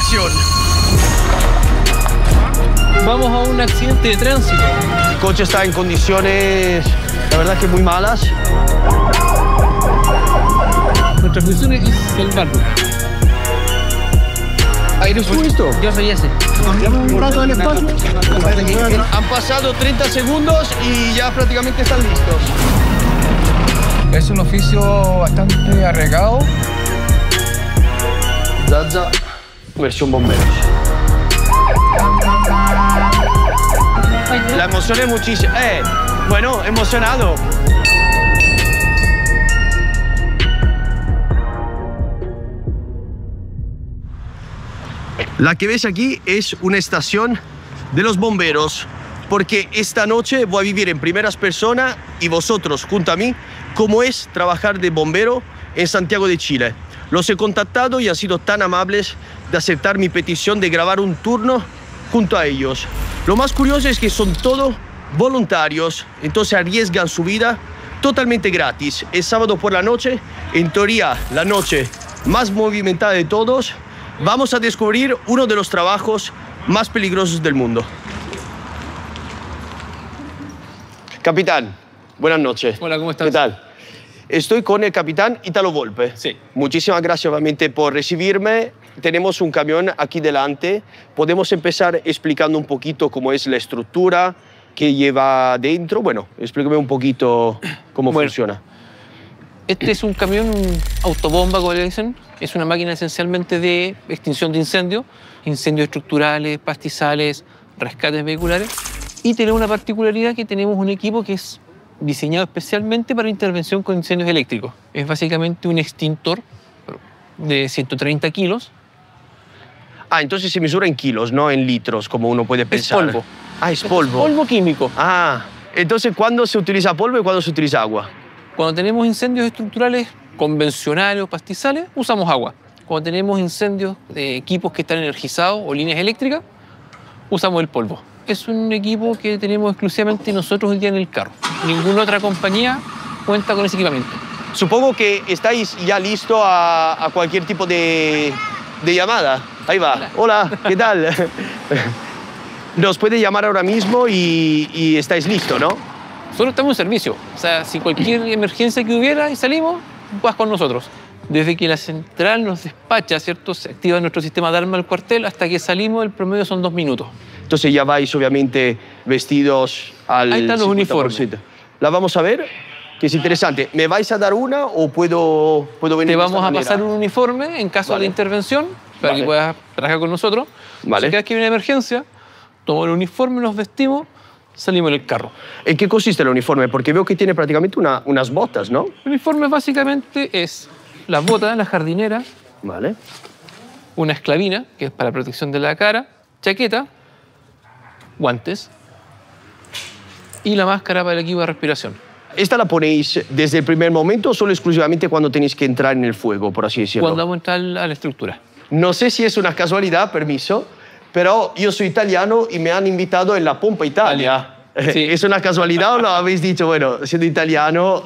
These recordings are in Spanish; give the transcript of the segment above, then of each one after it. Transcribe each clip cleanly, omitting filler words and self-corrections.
acción. Vamos a un accidente de tránsito. El coche está en condiciones, la verdad que muy malas. Nuestra función es salvarlo. ¿Eres tú esto? Yo soy ese. Un rato del espacio. Han pasado 30 segundos y ya prácticamente están listos. Es un oficio bastante arriesgado. Zaza, versión bomberos. La emoción es muchísimo. Bueno, emocionado. La que ves aquí es una estación de los bomberos, porque esta noche voy a vivir en primeras personas y vosotros junto a mí cómo es trabajar de bombero en Santiago de Chile. Los he contactado y han sido tan amables de aceptar mi petición de grabar un turno junto a ellos. Lo más curioso es que son todos voluntarios, entonces arriesgan su vida totalmente gratis. Es sábado por la noche, en teoría la noche más movimentada de todos. Vamos a descubrir uno de los trabajos más peligrosos del mundo. Capitán, buenas noches. Hola, ¿cómo estás? ¿Qué tal? Estoy con el capitán Italo Volpe. Sí. Muchísimas gracias obviamente por recibirme. Tenemos un camión aquí delante. Podemos empezar explicando un poquito cómo es la estructura que lleva dentro. Bueno, explícame un poquito cómo funciona. Este es un camión autobomba, como le dicen. Es una máquina esencialmente de extinción de incendios estructurales, pastizales, rescates vehiculares. Y tiene una particularidad que tenemos un equipo que es diseñado especialmente para intervención con incendios eléctricos. Es básicamente un extintor de 130 kilos. Ah, entonces se mesura en kilos, no en litros, como uno puede pensar. Es polvo. Ah, es polvo. Polvo químico. Ah, entonces ¿cuándo se utiliza polvo y cuándo se utiliza agua? Cuando tenemos incendios estructurales convencionales o pastizales, usamos agua. Cuando tenemos incendios de equipos que están energizados o líneas eléctricas, usamos el polvo. Es un equipo que tenemos exclusivamente nosotros hoy día en el carro. Ninguna otra compañía cuenta con ese equipamiento. Supongo que estáis ya listos a cualquier tipo de llamada. Ahí va. Hola, ¿qué tal? Nos puede llamar ahora mismo y estáis listos, ¿no? Nosotros estamos en servicio. O sea, si cualquier emergencia que hubiera y salimos, vas con nosotros. Desde que la central nos despacha, ¿cierto? Se activa nuestro sistema de alarma del cuartel, hasta que salimos, el promedio son 2 minutos. Entonces ya vais, obviamente, vestidos al... Ahí están los uniformes. ¿La vamos a ver? Que es interesante. ¿Me vais a dar una o puedo venir? Te vamos a pasar un uniforme en caso de intervención, para que puedas trabajar con nosotros. Vale. Si cada vez que hay una emergencia, tomamos el uniforme, nos vestimos, salimos en el carro. ¿En qué consiste el uniforme? Porque veo que tiene prácticamente unas botas, ¿no? El uniforme básicamente es las botas, la jardinera, Vale. una esclavina, que es para protección de la cara, chaqueta, guantes y la máscara para el equipo de respiración. ¿Esta la ponéis desde el primer momento o solo exclusivamente cuando tenéis que entrar en el fuego, por así decirlo? Cuando vamos a entrar a la estructura. No sé si es una casualidad, permiso, pero yo soy italiano y me han invitado en la Pompa Italia. Sí. ¿Es una casualidad o lo habéis dicho? Bueno, siendo italiano...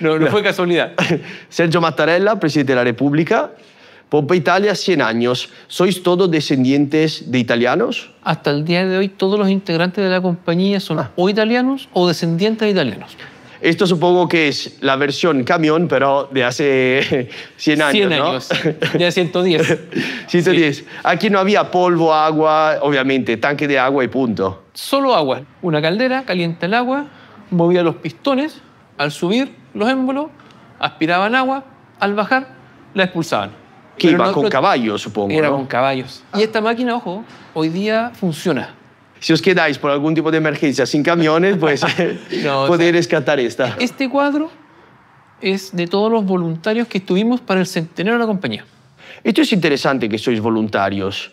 No fue casualidad. Sergio Mattarella, presidente de la República. Pompa Italia, 100 años. ¿Sois todos descendientes de italianos? Hasta el día de hoy, todos los integrantes de la compañía son o italianos o descendientes de italianos. Esto supongo que es la versión camión, pero de hace 100 años, 100 ¿no? años, ya 110. 110. Sí. Aquí no había polvo, agua, obviamente, tanque de agua y punto. Solo agua. Una caldera, calienta el agua, movía los pistones, al subir los émbolos, aspiraban agua, al bajar, la expulsaban. Que iba con caballos, supongo, Era ¿no? con caballos. Y esta máquina, ojo, hoy día funciona. Si os quedáis por algún tipo de emergencia sin camiones, pues podéis rescatar esta. Este cuadro es de todos los voluntarios que estuvimos para el centenario de la compañía. Esto es interesante que sois voluntarios.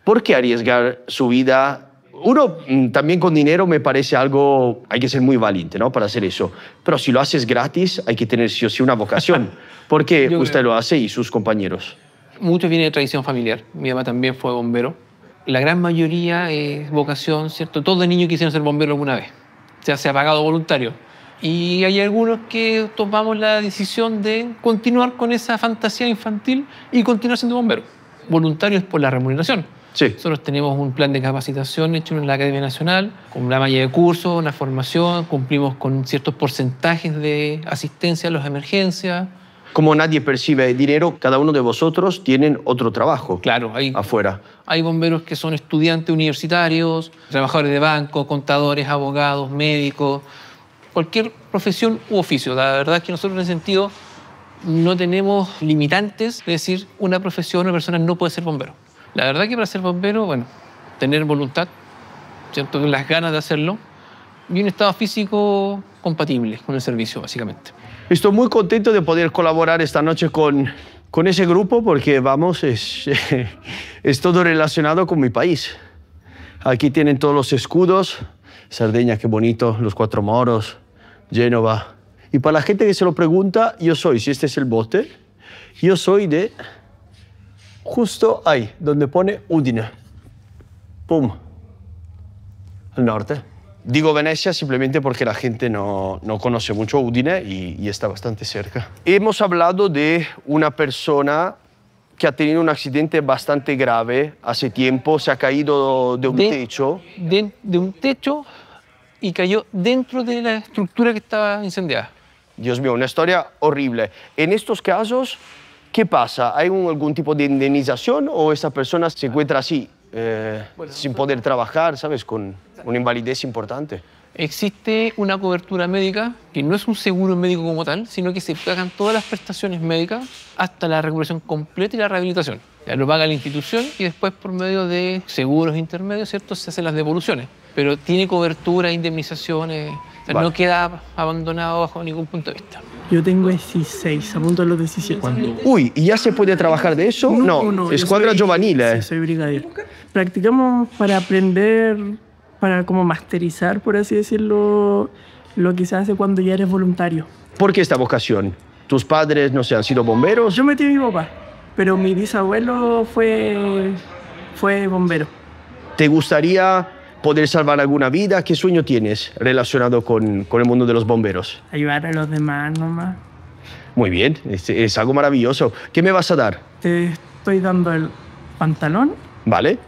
¿Por qué arriesgar su vida? Uno, también con dinero me parece algo... Hay que ser muy valiente, ¿no? Para hacer eso. Pero si lo haces gratis, hay que tener sí o sí una vocación. ¿Por qué usted lo hace y sus compañeros? Mucho viene de tradición familiar. Mi mamá también fue bombero. La gran mayoría es vocación, ¿cierto? Todos de niños quisieron ser bomberos alguna vez. O sea, se ha pagado voluntario. Y hay algunos que tomamos la decisión de continuar con esa fantasía infantil y continuar siendo bomberos. voluntarios por la remuneración. Sí. Nosotros tenemos un plan de capacitación hecho en la Academia Nacional, con una malla de cursos, una formación, cumplimos con ciertos porcentajes de asistencia a las emergencias. Como nadie percibe dinero, cada uno de vosotros tienen otro trabajo. Claro, afuera. Hay bomberos que son estudiantes universitarios, trabajadores de banco, contadores, abogados, médicos, cualquier profesión u oficio. La verdad es que nosotros en ese sentido no tenemos limitantes de decir una profesión o una persona no puede ser bombero. La verdad que para ser bombero, bueno, tener voluntad, ¿cierto? Las ganas de hacerlo y un estado físico compatible con el servicio, básicamente. Estoy muy contento de poder colaborar esta noche con ese grupo porque, vamos, es todo relacionado con mi país. Aquí tienen todos los escudos. Cerdeña, qué bonito, los Cuatro Moros, Génova. Y para la gente que se lo pregunta, yo soy, si este es el bote, yo soy de justo ahí, donde pone Udine. Pum. Al norte. Digo Venecia simplemente porque la gente no conoce mucho Udine y está bastante cerca. Hemos hablado de una persona que ha tenido un accidente bastante grave hace tiempo, se ha caído de un techo. De un techo y cayó dentro de la estructura que estaba incendiada. Dios mío, una historia horrible. En estos casos, ¿qué pasa? ¿Hay algún tipo de indemnización o esa persona se encuentra así, sin poder trabajar, ¿sabes? Con una invalidez importante. Existe una cobertura médica que no es un seguro médico como tal, sino que se pagan todas las prestaciones médicas hasta la recuperación completa y la rehabilitación. Ya lo paga la institución y después por medio de seguros intermedios, ¿cierto? Se hacen las devoluciones. Pero tiene cobertura, indemnizaciones, o sea, no queda abandonado bajo ningún punto de vista. Yo tengo 16, a punto de los 17. Uy, ¿y ya se puede trabajar de eso? No, escuadra giovanil. Sí, soy brigadier. Practicamos para aprender, para como masterizar, por así decirlo, lo que se hace cuando ya eres voluntario. ¿Por qué esta vocación? ¿Tus padres, no sé, han sido bomberos? Yo metí a mi papá, pero mi bisabuelo fue bombero. ¿Te gustaría poder salvar alguna vida? ¿Qué sueño tienes relacionado con el mundo de los bomberos? Ayudar a los demás nomás. Muy bien, es algo maravilloso. ¿Qué me vas a dar? Te estoy dando el pantalón. Vale.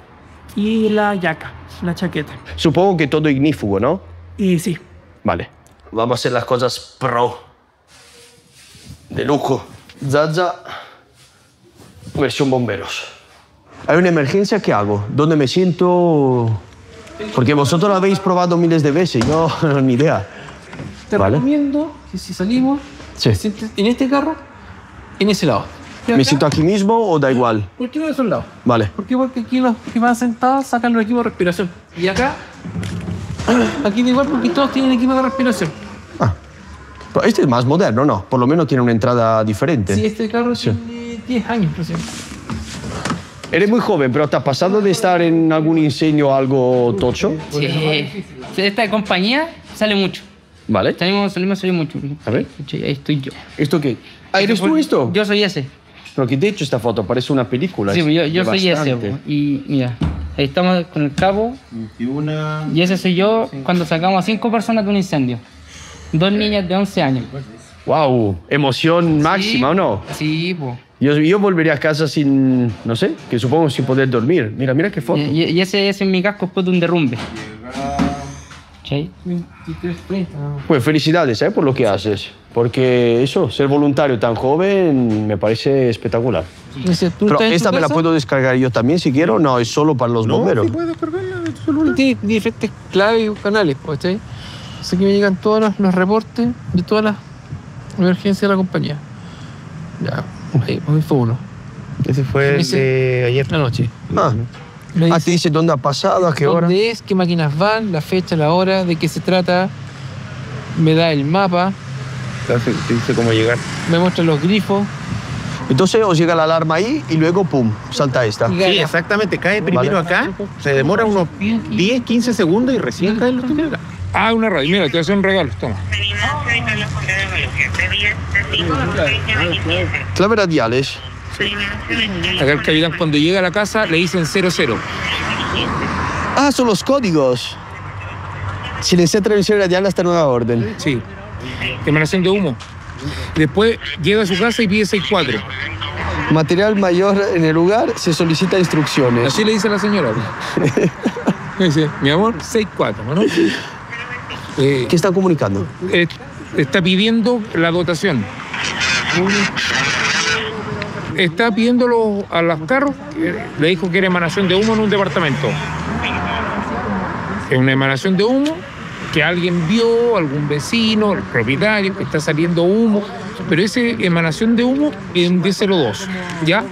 Y la yaca, la chaqueta. Supongo que todo ignífugo, ¿no? Y sí. Vale. Vamos a hacer las cosas pro. De lujo. Zaza, versión bomberos. Hay una emergencia, ¿qué hago? ¿Dónde me siento? Porque vosotros lo habéis probado miles de veces, yo no ni idea. Te recomiendo que si salimos, en este carro, en ese lado. ¿Me siento aquí mismo o da igual? Último de esos lados. Vale. Porque aquí los que van sentados sacan los equipos de respiración. Y acá, aquí da igual porque todos tienen equipo de respiración. Ah. Pero este es más moderno, ¿no? Por lo menos tiene una entrada diferente. Sí, este carro tiene 10 años recién. Eres muy joven, pero ¿te ha pasado de estar en algún incendio o algo tocho? Sí. Esta compañía sale mucho. Vale. Salimos salir mucho. A ver. Ahí estoy yo. ¿Esto qué? Ah, ¿eres tú esto? Yo soy ese. Pero que de hecho esta foto parece una película. Sí, yo soy ese. Y mira, ahí estamos con el cabo. Y ese soy yo cuando sacamos a 5 personas de un incendio. 2 niñas de 11 años. ¡Wow! Emoción máxima, ¿o no? Sí, pues. Yo volvería a casa sin, no sé, que supongo sin poder dormir. Mira qué foto. Y ese es mi casco después de un derrumbe. ¿Sí? Pues felicidades, por lo que haces. Porque eso, ser voluntario tan joven me parece espectacular. Pero esta me la puedo descargar yo también si quiero. No, es solo para los bomberos. Sí, puedes descargarla de tu celular. Tiene diferentes claves y canales, ¿sí? Así que me llegan todos los reportes de todas las emergencias de la compañía. Ya, ahí fue uno. Ese fue el de ayer. La noche. Te dice dónde ha pasado, a qué hora. ¿Dónde es? ¿Qué máquinas van? La fecha, la hora, de qué se trata. Me da el mapa. Te dice cómo llegar. Me muestra los grifos. Entonces os llega la alarma ahí y luego, pum, salta esta. Sí, exactamente. Cae primero acá, se demora unos 10, 15 segundos y recién cae los acá. Ah, una radio. Mira, te voy a hacer un regalo. Toma. Clave radiales. Acá el capitán cuando llega a la casa le dicen 00. Ah, son los códigos. Silenciar transmisión radial hasta nueva orden. Sí. Emanación de humo. Después llega a su casa y pide 64. Material mayor en el lugar, se solicita instrucciones. Así le dice la señora. Me dice, mi amor, 6-4, ¿no? ¿Qué están comunicando? Está pidiendo la dotación. Está pidiéndolo a los carros. Le dijo que era emanación de humo en un departamento. Es una emanación de humo que alguien vio, algún vecino, el propietario, que está saliendo humo. Pero esa emanación de humo es un 1002, ¿ya?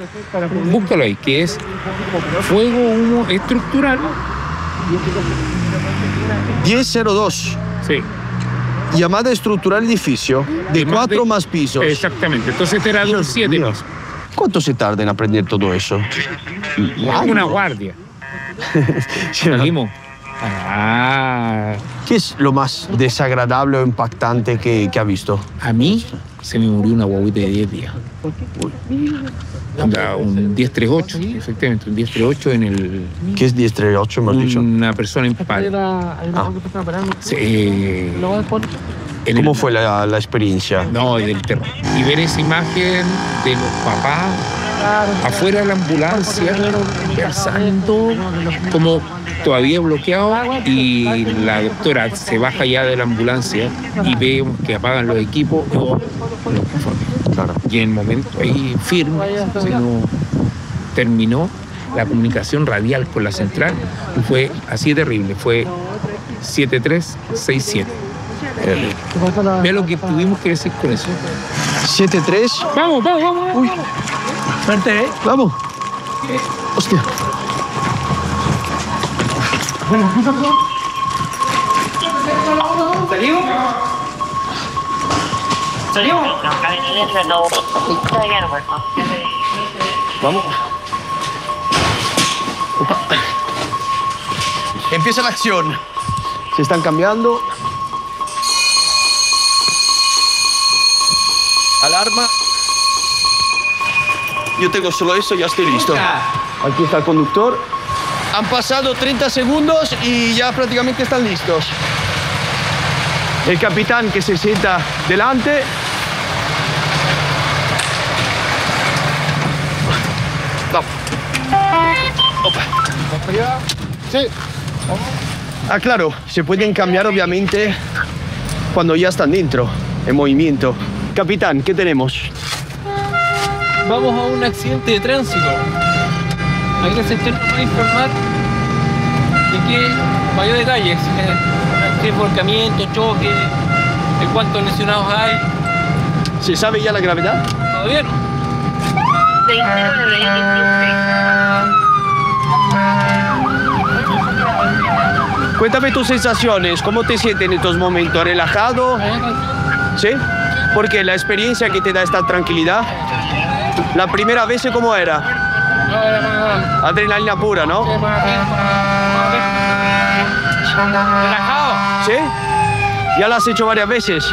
Búscalo ahí, que es fuego, humo estructural. 1002. Sí. Llamada estructural edificio de 4 más pisos. Exactamente. Entonces este era de un 7 mío. pisos. ¿Cuánto se tarda en aprender todo eso? Una guardia. Salimos. ¿Qué es lo más desagradable o impactante que ha visto? A mí se me murió una guaguita de 10 días. Un 1038, efectivamente, un 1038 en el... ¿Qué es 1038, hemos dicho? Una persona en paro. ¿Cómo fue la experiencia? No, del terror. Y ver esa imagen de los papás afuera de la ambulancia, conversando, como todavía bloqueado, y la doctora se baja ya de la ambulancia y ve que apagan los equipos. Claro. Y en el momento ahí firme, se nos terminó la comunicación radial con la central. Fue así terrible, fue 7367. Mira lo que tuvimos que decir con eso. 73. Vamos. Uy. Suerte, ¿eh? Vamos. Hostia. ¿Salimos? ¿Salimos? Vamos. Empieza la acción. Se están cambiando. Alarma. Yo tengo solo eso, ya estoy listo. Aquí está el conductor. Han pasado 30 segundos y ya prácticamente están listos. El capitán que se sienta delante. Vamos. Opa. Sí. Ah, claro, se pueden cambiar obviamente cuando ya están dentro, en movimiento. Capitán, ¿qué tenemos? Vamos a un accidente de tránsito. Ahí la central nos va a informar de qué mayor detalles. ¿Qué volcamiento, choque? ¿De cuántos lesionados hay? ¿Se sabe ya la gravedad? Todavía no. Cuéntame tus sensaciones, ¿cómo te sientes en estos momentos? ¿Relajado? ¿Sí? Porque la experiencia que te da esta tranquilidad, la primera vez, ¿cómo era? Adrenalina pura, ¿no? Relajado. ¿Sí? ¿Ya lo has hecho varias veces?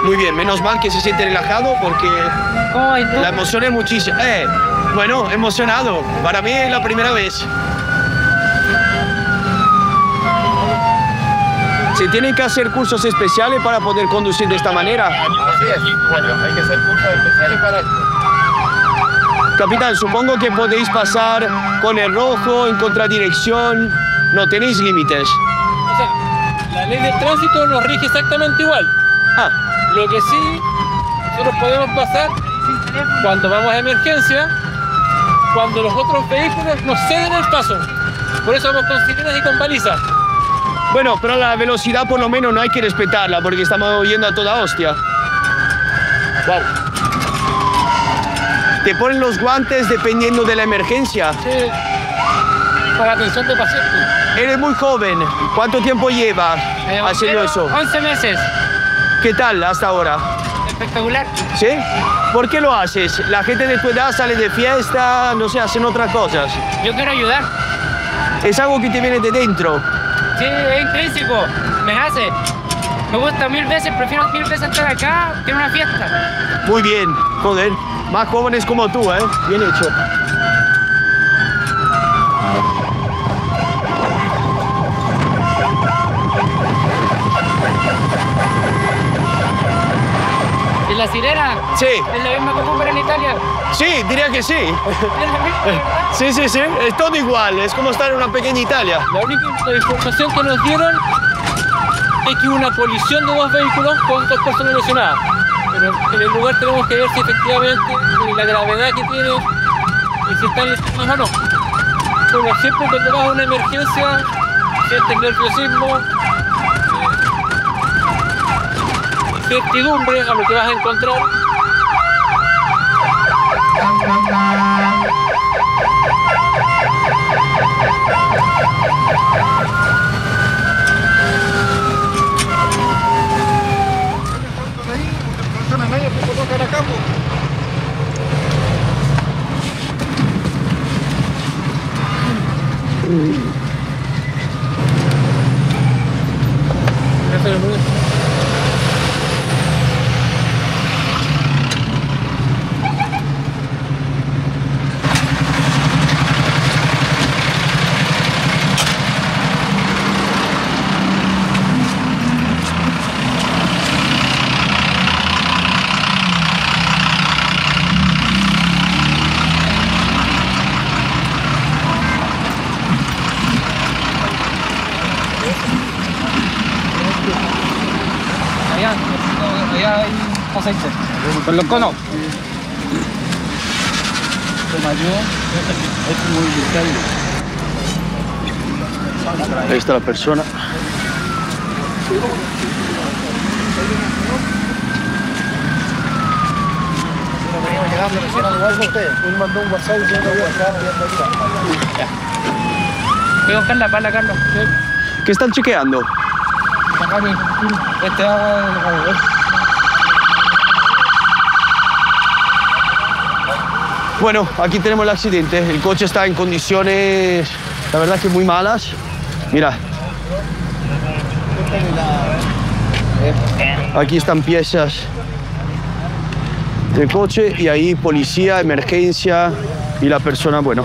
Muy bien, menos mal que se siente relajado porque la emoción es muchísima. Bueno, emocionado. Para mí es la primera vez. ¿Se tienen que hacer cursos especiales para poder conducir de esta manera? Así es. Bueno, hay que hacer cursos especiales para esto. Capitán, supongo que podéis pasar con el rojo, en contradirección. No tenéis límites. O sea, la ley del tránsito nos rige exactamente igual. Ah, Lo que sí, nosotros podemos pasar cuando vamos a emergencia, cuando los otros vehículos nos ceden el paso. Por eso vamos con sirenas y con balizas. bueno, pero la velocidad por lo menos no hay que respetarla porque estamos yendo a toda hostia. Wow. ¿Te ponen los guantes dependiendo de la emergencia? Sí, para atención de pacientes. Eres muy joven. ¿Cuánto tiempo lleva haciendo eso? 11 meses. ¿Qué tal hasta ahora? Espectacular. ¿Sí? ¿Por qué lo haces? La gente de tu edad sale de fiesta, no sé, hacen otras cosas. Yo quiero ayudar. Es algo que te viene de dentro. Sí, es intrínseco. Me hace. Me gusta 1000 veces, prefiero 1000 veces estar acá que en una fiesta. Muy bien, joder. Más jóvenes como tú, ¿eh? Bien hecho. En la ¿La sirena? Sí. ¿Es la misma que ocupan en Italia? Sí, diría que sí. Sí, sí, sí. Es todo igual. Es como estar en una pequeña Italia. La única información que nos dieron es que hubo una colisión de 2 vehículos con 2 personas lesionadas. Pero en el lugar tenemos que ver si efectivamente la gravedad que tiene y si están lesionados o no. Bueno, siempre cuando vas a una emergencia, sientes nerviosismo, incertidumbre a lo que vas a encontrar. Allá hay aceite. Con los conos. Ahí está la persona. Voy a buscar la pala, Carlos. ¿Qué están chequeando? Este agua. Bueno, aquí tenemos el accidente. El coche está en condiciones, la verdad que muy malas. Mira. Aquí están piezas del coche y ahí policía, emergencia y la persona, bueno,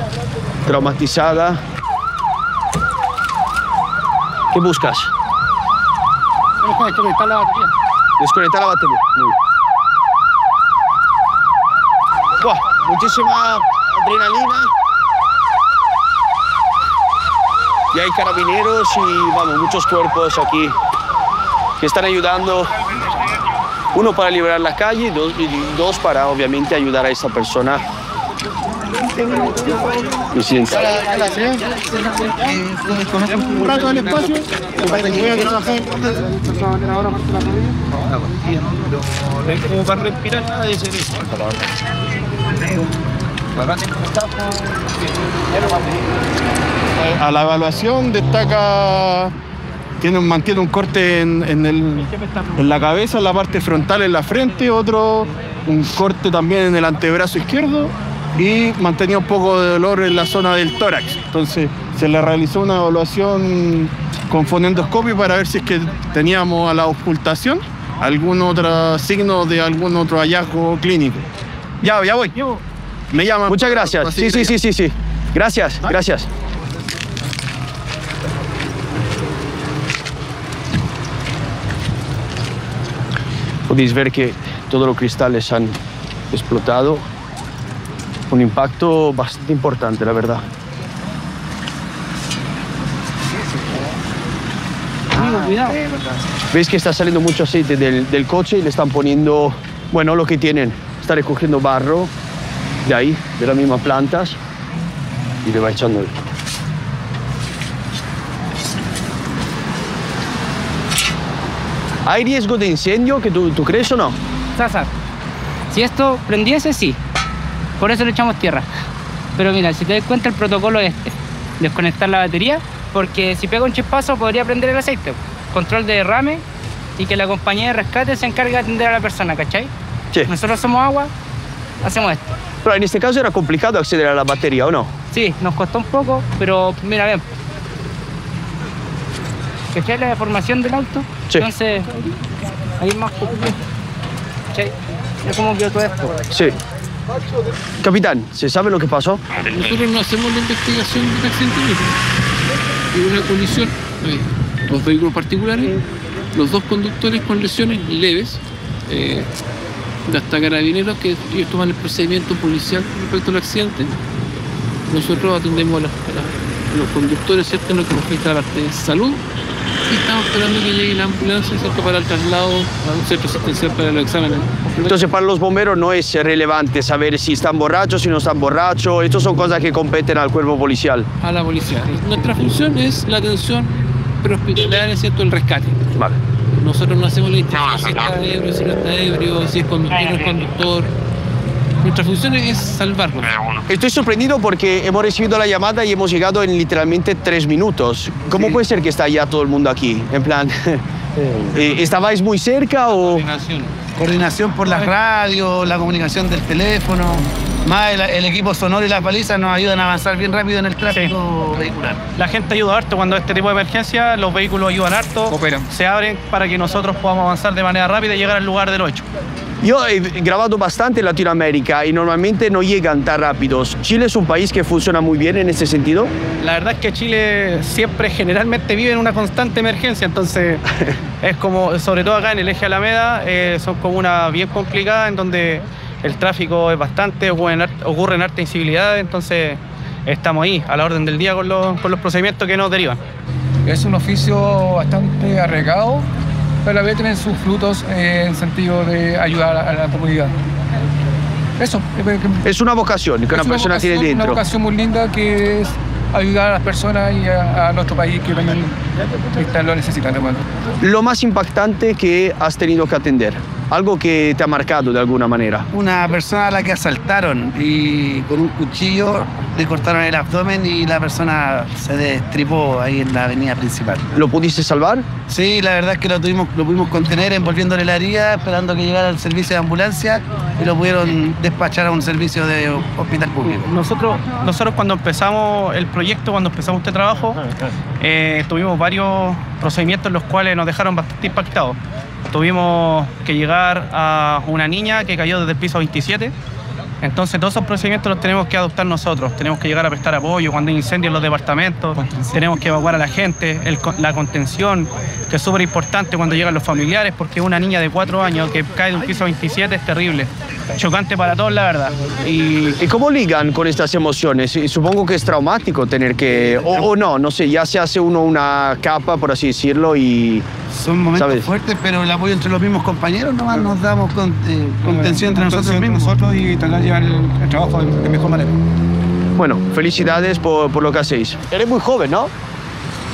traumatizada. ¿Qué buscas? Desconectar la batería. Desconectar la batería. Muy bien. Buah, muchísima adrenalina. Y hay carabineros y vamos, muchos cuerpos aquí que están ayudando. Uno para liberar la calle y dos para obviamente ayudar a esa persona. Un rato del espacio, voy a trabajar. Como para respirar nada de servicio. A la evaluación destaca, mantiene un corte en la cabeza, en la parte frontal, en la frente, un corte también en el antebrazo izquierdo y mantenía un poco de dolor en la zona del tórax. Entonces se le realizó una evaluación con fonendoscopio para ver si es que teníamos a la auscultación algún otro signo de algún otro hallazgo clínico. Ya voy. Me llaman. Muchas gracias. Sí. Gracias, gracias. Podéis ver que todos los cristales han explotado. Un impacto bastante importante, la verdad. ¿Veis que está saliendo mucho aceite del coche y le están poniendo, bueno, lo que tienen? Está recogiendo barro de ahí, de las mismas plantas, y le va echando. ¿Hay riesgo de incendio que tú crees o no? César, si esto prendiese, sí. Por eso le echamos tierra. Pero mira, si te das cuenta, el protocolo es desconectar la batería, porque si pega un chispazo podría prender el aceite. Control de derrame y que la compañía de rescate se encargue de atender a la persona, ¿cachai? Sí. Nosotros somos agua, hacemos esto. Pero en este caso era complicado acceder a la batería, ¿o no? Sí, nos costó un poco, pero mira, ven. ¿Cachai la deformación del auto? Sí. Entonces, hay más complicación. ¿Cachai? Es como que todo esto. Sí. Capitán, ¿se sabe lo que pasó? Nosotros no hacemos la investigación del accidente. Hubo una colisión, dos vehículos particulares, los dos conductores con lesiones leves. de hasta carabineros, que ellos toman el procedimiento policial respecto al accidente. Nosotros atendemos a los conductores, ¿cierto?, en lo que respecta a la parte de salud, y estamos esperando que llegue la ambulancia, ¿cierto?, para el traslado a un centro asistencial para los exámenes. Entonces para los bomberos no es relevante saber si están borrachos, si no están borrachos. Estas son cosas que competen al cuerpo policial. A la policía. Nuestra función es la atención prehospitalaria, ¿cierto?, el rescate. Vale. Nosotros no hacemos la distinción si está ebrio, si no está ebrio, si es conductor o no es conductor. Nuestra función es salvarlos. Estoy sorprendido porque hemos recibido la llamada y hemos llegado en literalmente 3 minutos. ¿Cómo puede ser que está ya todo el mundo aquí? En plan, ¿estabais muy cerca o...? Coordinación por las radios, la comunicación del teléfono, más el equipo sonoro y las balizas nos ayudan a avanzar bien rápido en el tráfico vehicular. La gente ayuda harto cuando este tipo de emergencia, los vehículos ayudan harto, se abren para que nosotros podamos avanzar de manera rápida y llegar al lugar de los hechos. Yo he grabado bastante en Latinoamérica y normalmente no llegan tan rápidos. ¿Chile es un país que funciona muy bien en ese sentido? La verdad es que Chile siempre generalmente vive en una constante emergencia, entonces es como, sobre todo acá en el eje Alameda, son como una bien complicada en donde el tráfico es bastante, ocurren harta incivilidades, entonces estamos ahí a la orden del día con los procedimientos que nos derivan. Es un oficio bastante arriesgado, pero a la vez tienen sus frutos en sentido de ayudar a la comunidad. Eso. Es una vocación que una persona tiene dentro. Es una vocación muy linda que es ayudar a las personas y a nuestro país que también lo necesitan. Lo más impactante que has tenido que atender, algo que te ha marcado de alguna manera. Una persona a la que asaltaron y con un cuchillo le cortaron el abdomen y la persona se destripó ahí en la avenida principal. ¿Lo pudiste salvar? Sí, la verdad es que lo pudimos contener envolviéndole la herida, esperando que llegara el servicio de ambulancia y lo pudieron despachar a un servicio de hospital público. Nosotros cuando empezamos el proyecto, cuando empezamos este trabajo, tuvimos varios procedimientos en los cuales nos dejaron bastante impactados. Tuvimos que llegar a una niña que cayó desde el piso 27. Entonces todos esos procedimientos los tenemos que adoptar nosotros. Tenemos que llegar a prestar apoyo cuando hay incendios en los departamentos. Tenemos que evacuar a la gente, la contención, que es súper importante cuando llegan los familiares, porque una niña de 4 años que cae de un piso 27 es terrible. Chocante para todos, la verdad. ¿Y cómo ligan con estas emociones? Supongo que es traumático tener que... O no sé, ya se hace uno una capa, por así decirlo, y... Son momentos fuertes, pero el apoyo entre los mismos compañeros nomás nos damos contención entre nosotros mismos. Y tratar de llevar el trabajo de mejor manera. Bueno, felicidades por lo que hacéis. Eres muy joven, ¿no?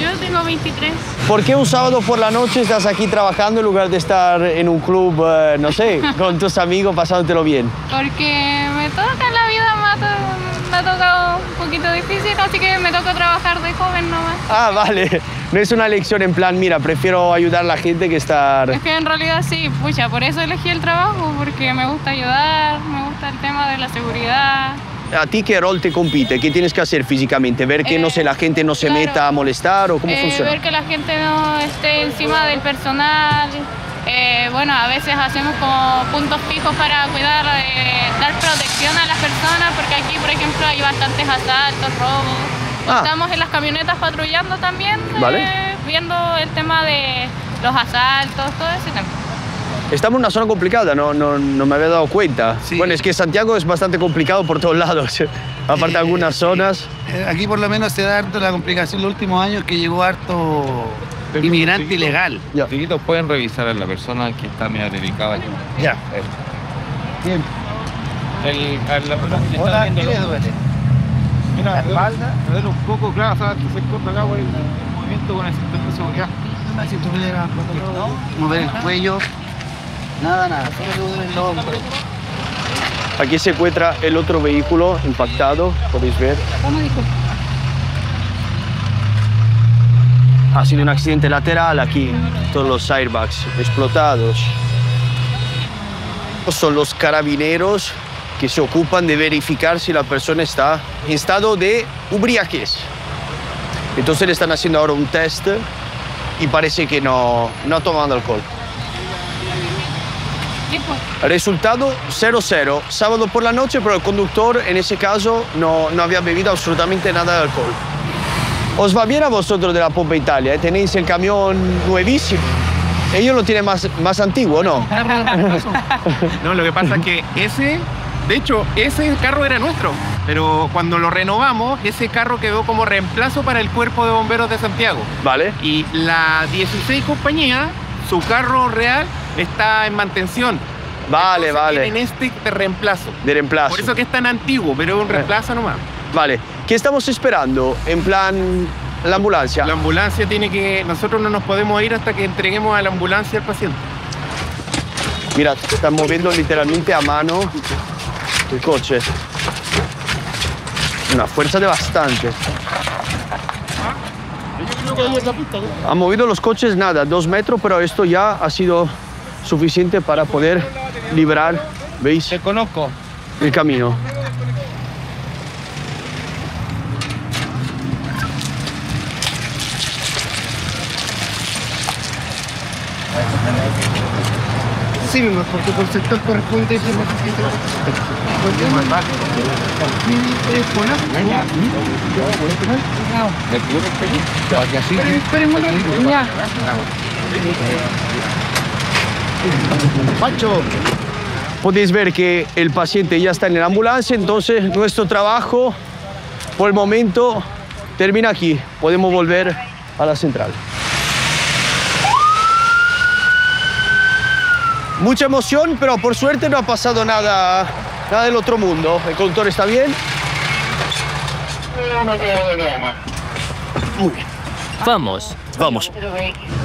Yo tengo 23. ¿Por qué un sábado por la noche estás aquí trabajando en lugar de estar en un club, no sé, con tus amigos pasándotelo bien? Porque me toca la vida, me ha tocado un poquito difícil, así que me toca trabajar de joven nomás. Ah, vale. No es una elección en plan, mira, prefiero ayudar a la gente que estar... Es que en realidad sí, pucha, por eso elegí el trabajo, porque me gusta ayudar, me gusta el tema de la seguridad. ¿A ti qué rol te compite? ¿Qué tienes que hacer físicamente? ¿Ver que no sé, la gente no se meta a molestar o cómo funciona? Ver que la gente no esté encima del personal. Bueno, a veces hacemos como puntos fijos para cuidar, dar protección a las personas, porque aquí, por ejemplo, hay bastantes asaltos, robos. Estamos en las camionetas patrullando también, viendo el tema de los asaltos, todo ese tema. Estamos en una zona complicada, no me había dado cuenta. Sí. Bueno, es que Santiago es bastante complicado por todos lados, aparte de algunas zonas. Aquí por lo menos se da harto la complicación los últimos años, que llegó harto inmigrante ilegal. Chiquitos, pueden revisar a la persona que está medio delicada. Ya. Bien. Hola, ¿qué le duele? Mira, la espalda, me duele un poco, claro, sabes que se corta acá por el movimiento con el cinturón de seguridad. Mover el cuello. Nada, solo te duele el hombro. Aquí se encuentra el otro vehículo impactado, podéis ver. Ha sido un accidente lateral aquí, todos los airbags explotados. Son los carabineros que se ocupan de verificar si la persona está en estado de ubriaquez. Entonces le están haciendo ahora un test y parece que no ha tomado alcohol. Resultado 0-0, sábado por la noche, pero el conductor en ese caso no había bebido absolutamente nada de alcohol. ¿Os va bien a vosotros de la Pompa Italia? Tenéis el camión nuevísimo. Ellos lo tienen más antiguo, ¿no? No, lo que pasa es que de hecho, ese carro era nuestro, pero cuando lo renovamos, ese carro quedó como reemplazo para el Cuerpo de Bomberos de Santiago. Vale. Y la 16 compañía, su carro real está en mantención. Vale, vale. Tienen este de reemplazo. De reemplazo. Por eso que es tan antiguo, pero es un reemplazo nomás. Vale. ¿Qué estamos esperando? En plan, la ambulancia. La ambulancia tiene que... Nosotros no nos podemos ir hasta que entreguemos a la ambulancia al paciente. Mira, están moviendo literalmente a mano el coche. Una fuerza de bastante. Han movido los coches, nada, 2 metros, pero esto ya ha sido suficiente para poder librar, ¿veis? Te conozco. El camino. Sí, porque por sector corresponde Pancho. Podéis ver que el paciente ya está en la ambulancia, entonces nuestro trabajo por el momento termina aquí. Podemos volver a la central. Mucha emoción, pero por suerte no ha pasado nada del otro mundo. El conductor está bien. Muy bien. Vamos. Vamos.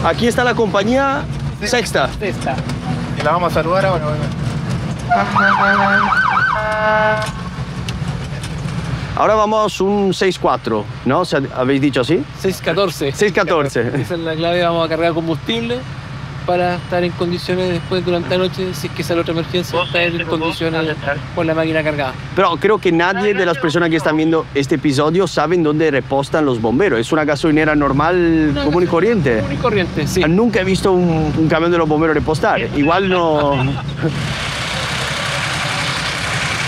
Aquí está la compañía Sexta. La vamos a saludar ahora. Ahora vamos un 6-4, ¿no? O sea, ¿habéis dicho así? 6-14. 6-14. Esa es la clave, vamos a cargar combustible para estar en condiciones después durante la noche, si es que sale otra emergencia, estar en condiciones con la máquina cargada. Pero creo que nadie de las personas que están viendo este episodio saben dónde repostan los bomberos. Es una gasolinera normal, común y corriente. Común y corriente, sí. Nunca he visto un camión de los bomberos repostar. Igual no...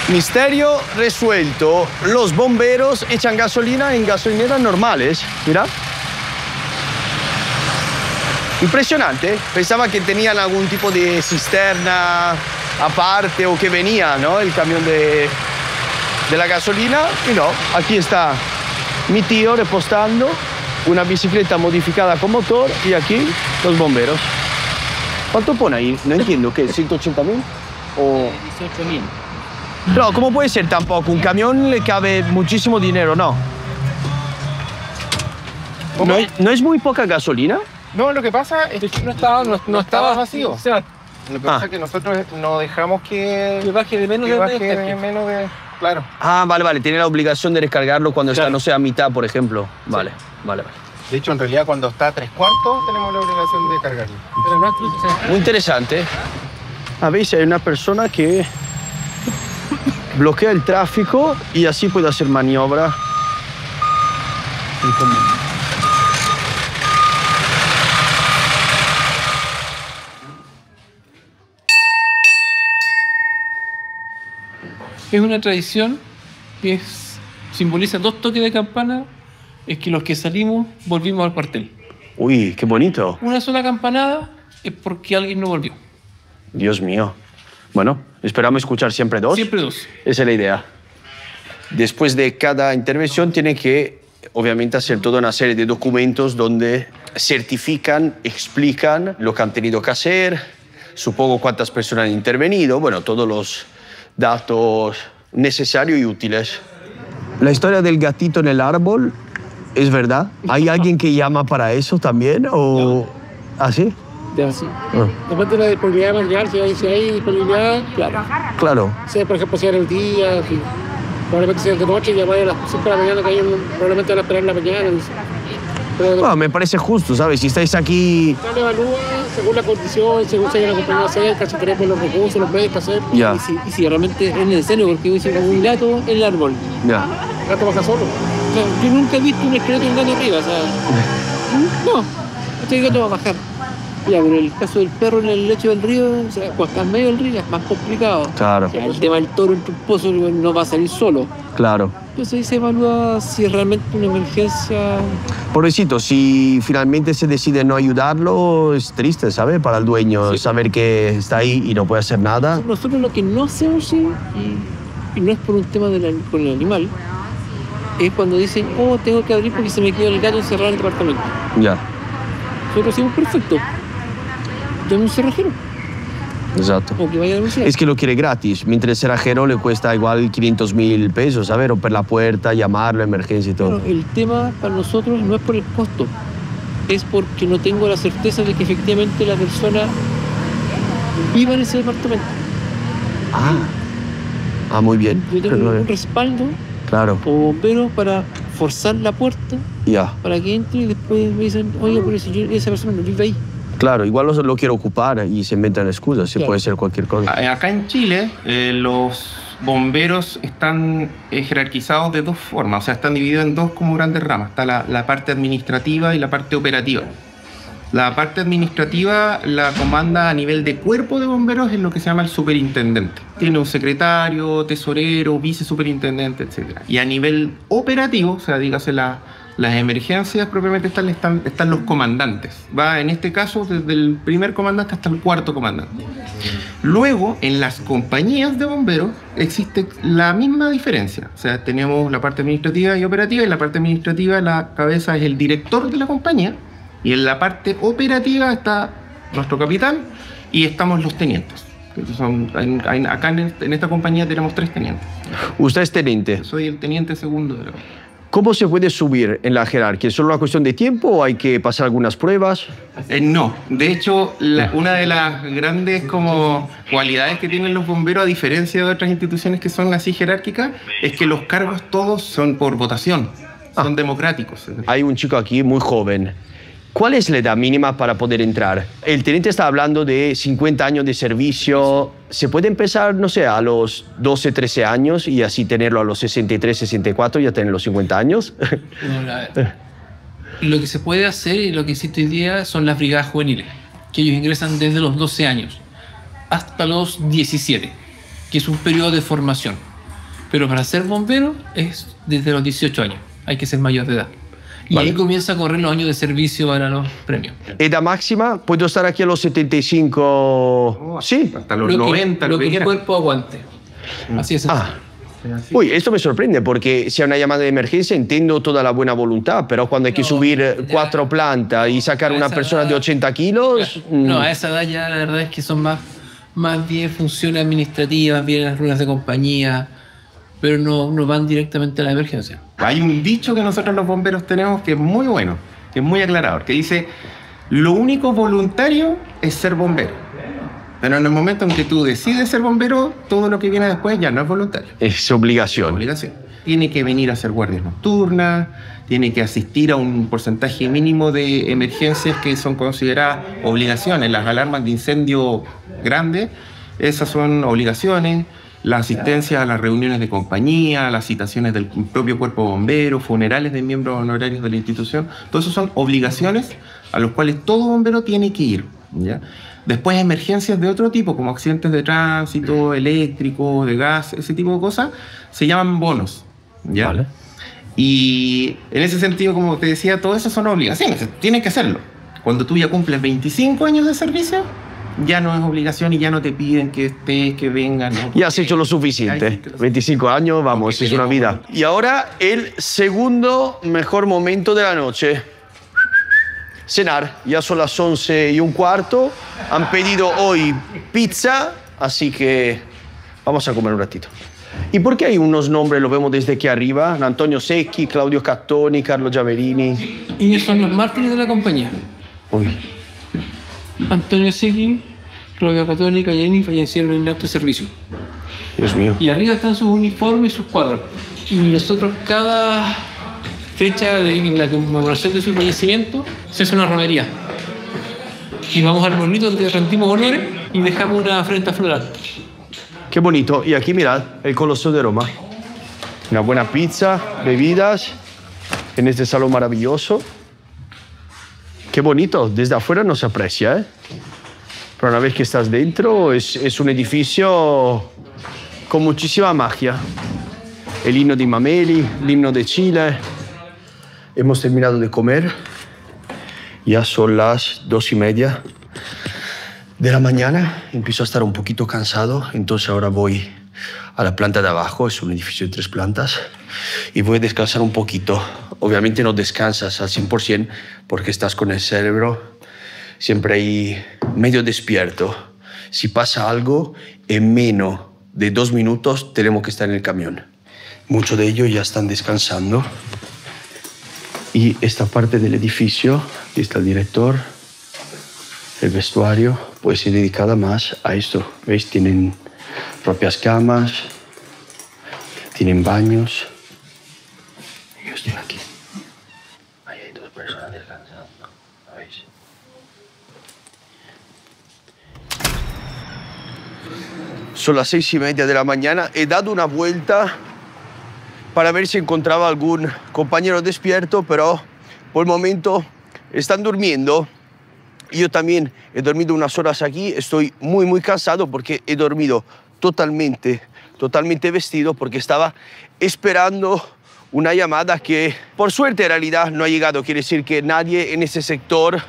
Misterio resuelto. Los bomberos echan gasolina en gasolineras normales. Mira. Impresionante. Pensaba que tenían algún tipo de cisterna aparte o que venía, ¿no? El camión de la gasolina. Y no, aquí está mi tío repostando una bicicleta modificada con motor y aquí los bomberos. ¿Cuánto pone ahí? No entiendo, ¿qué? ¿180.000? O... 18.000. No, ¿cómo puede ser tampoco? Un camión le cabe muchísimo dinero, ¿no? ¿No es muy poca gasolina? No, lo que pasa es que no estaba vacío. O sea, lo que pasa es que nosotros no dejamos que baje de menos de... Claro. Ah, vale. Tiene la obligación de descargarlo cuando está, no sé, a mitad, por ejemplo. Vale. De hecho, en realidad, cuando está a 3/4, tenemos la obligación de cargarlo. Muy interesante. A veces hay una persona que bloquea el tráfico y así puede hacer maniobra. es una tradición que simboliza 2 toques de campana, es que los que salimos volvimos al cuartel. Uy, qué bonito. Una sola campanada es porque alguien no volvió. Dios mío. Bueno, esperamos escuchar siempre 2. Siempre 2. Esa es la idea. Después de cada intervención tiene que, obviamente, hacer toda una serie de documentos donde certifican, explican lo que han tenido que hacer, supongo cuántas personas han intervenido, bueno, todos los datos necesarios y útiles. La historia del gatito en el árbol, ¿es verdad? ¿Hay alguien que llama para eso también? ¿O así? Sí. Después de la disponibilidad material, si hay disponibilidad, claro. Claro. Si, por ejemplo, si era el día, si probablemente sea de noche, llamar a las 5 de la mañana, que probablemente van a esperar en la mañana. Pero, bueno, me parece justo, ¿sabes? Si estáis aquí... Se evalúa según la condición, según si hay una compañía cerca, si tenemos los recursos, los medios para hacer. Ya. Y si realmente es necesario, porque dice un gato en el árbol. Ya. El gato baja solo. O sea, yo nunca he visto un esqueleto de un gato arriba, o sea... No, este gato va a bajar. Ya, pero el caso del perro en el lecho del río, o sea, cuando está en medio del río es más complicado. Claro. O sea, el tema del toro en tu pozo no va a salir solo. Claro. Pues ahí se evalúa si es realmente una emergencia. Pobrecito, si finalmente se decide no ayudarlo, es triste, ¿sabes? Para el dueño, saber que está ahí y no puede hacer nada. Nosotros lo que no se oye, y no es por un tema con el animal, es cuando dicen, oh, tengo que abrir porque se me quedó el gato encerrado en el departamento. Ya. Nosotros decimos, perfecto, llame un cerrajero. Exacto. O que vaya a denunciar. Es que lo quiere gratis, mientras el cerrajero le cuesta igual 500.000 pesos, ¿sabes? Romper la puerta, llamarlo, emergencia y todo. Bueno, el tema para nosotros no es por el costo, es porque no tengo la certeza de que efectivamente la persona viva en ese departamento. Muy bien. Yo tengo un respaldo como bombero para forzar la puerta para que entre y después me dicen, oye, pero si esa persona no vive ahí. Claro, igual lo quiero ocupar y se inventan excusas, puede ser cualquier cosa. Acá en Chile, los bomberos están jerarquizados de dos formas, o sea, están divididos en dos como grandes ramas. Está la parte administrativa y la parte operativa. La parte administrativa la comanda a nivel de cuerpo de bomberos en lo que se llama el superintendente. Tiene un secretario, tesorero, vicesuperintendente, etc. Y a nivel operativo, o sea, dígase las emergencias propiamente están los comandantes. Va en este caso desde el primer comandante hasta el cuarto comandante. Luego, en las compañías de bomberos existe la misma diferencia. O sea, tenemos la parte administrativa y operativa. Y en la parte administrativa la cabeza es el director de la compañía. Y en la parte operativa está nuestro capitán y estamos los tenientes. Acá en esta compañía tenemos 3 tenientes. ¿Usted es teniente? Soy el teniente segundo de la compañía. ¿Cómo se puede subir en la jerarquía? ¿Es solo una cuestión de tiempo o hay que pasar algunas pruebas? No, de hecho, una de las grandes cualidades que tienen los bomberos, a diferencia de otras instituciones que son así jerárquicas, es que los cargos todos son por votación, son democráticos. Hay un chico aquí muy joven. ¿Cuál es la edad mínima para poder entrar? El teniente está hablando de 50 años de servicio. ¿Se puede empezar, no sé, a los 12, 13 años y así tenerlo a los 63, 64 y ya tener los 50 años? Lo que se puede hacer y lo que existe hoy día son las brigadas juveniles, que ellos ingresan desde los 12 años hasta los 17, que es un periodo de formación. Pero para ser bombero es desde los 18 años, hay que ser mayor de edad. Y ahí comienza a correr los años de servicio para los premios. ¿Edad máxima? ¿Puedo estar aquí a los 75? Sí. Hasta los 90. Lo que el cuerpo aguante. Así es. Uy, esto me sorprende porque si hay una llamada de emergencia entiendo toda la buena voluntad, pero cuando hay que subir 4 plantas y sacar a una persona de 80 kilos... No, a esa edad ya la verdad es que son más bien funciones administrativas, bien las ruedas de compañía, pero no van directamente a la emergencia. Hay un dicho que nosotros los bomberos tenemos que es muy bueno, que es muy aclarador, que dice: lo único voluntario es ser bombero. Pero en el momento en que tú decides ser bombero, todo lo que viene después ya no es voluntario. Es obligación. Tiene que venir a hacer guardias nocturnas, tiene que asistir a un porcentaje mínimo de emergencias que son consideradas obligaciones. Las alarmas de incendio grandes, esas son obligaciones. La asistencia a las reuniones de compañía, las citaciones del propio cuerpo bombero, funerales de miembros honorarios de la institución, todo eso son obligaciones a las cuales todo bombero tiene que ir, ¿ya? Después emergencias de otro tipo, como accidentes de tránsito, eléctrico, de gas, ese tipo de cosas, se llaman bonos, ¿ya? Vale. Y en ese sentido, como te decía, todo eso son obligaciones, tienes que hacerlo. Cuando tú ya cumples 25 años de servicio, ya no es obligación y ya no te piden que estés, que vengan. ¿No? Ya has hecho lo suficiente. 25 años, vamos, es una vida. Y ahora el segundo mejor momento de la noche. Cenar. Ya son las 11:15. Han pedido hoy pizza, así que vamos a comer un ratito. ¿Y por qué hay unos nombres, lo vemos desde aquí arriba? Antonio Secchi, Claudio Cattoni, Carlo Giaverini. Y ellos son los mártires de la compañía. Uy. Antonio Secchi, Claudio Cattoni y Giaverini fallecieron en el acto de servicio. Dios mío. Y arriba están sus uniformes y sus cuadros. Y nosotros cada fecha en la conmemoración de su fallecimiento se hace una romería. Y vamos al monito donde rendimos honores y dejamos una ofrenda floral. Qué bonito. Y aquí mirad, el Coloso de Roma. Una buena pizza, bebidas, en este salón maravilloso. Qué bonito. Desde afuera no se aprecia, ¿eh? Pero una vez que estás dentro es un edificio con muchísima magia. el himno de Mameli, el himno de Chile. Hemos terminado de comer. Ya son las 2:30 de la mañana. Empiezo a estar un poquito cansado, entonces ahora voy a la planta de abajo. Es un edificio de 3 plantas y voy a descansar un poquito. Obviamente no descansas al 100% porque estás con el cerebro siempre ahí medio despierto. Si pasa algo, en menos de 2 minutos tenemos que estar en el camión. Muchos de ellos ya están descansando. Y esta parte del edificio, aquí está el director, el vestuario, puede ser dedicada más a esto. ¿Veis? Tienen propias camas, tienen baños. Yo estoy aquí. Ahí hay 2 personas descansando. ¿Veis? Son las 6:30 de la mañana. He dado una vuelta para ver si encontraba algún compañero despierto, pero por el momento están durmiendo. Yo también he dormido unas horas aquí. Estoy muy cansado porque he dormido totalmente vestido porque estaba esperando una llamada que por suerte en realidad no ha llegado. Quiere decir que nadie en ese sector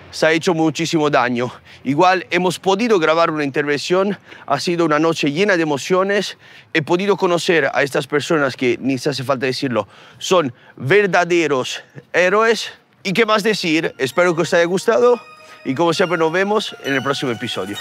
se ha hecho muchísimo daño. Igual hemos podido grabar una intervención, ha sido una noche llena de emociones, he podido conocer a estas personas que, ni se hace falta decirlo, son verdaderos héroes. ¿Y qué más decir? Espero que os haya gustado y como siempre nos vemos en el próximo episodio.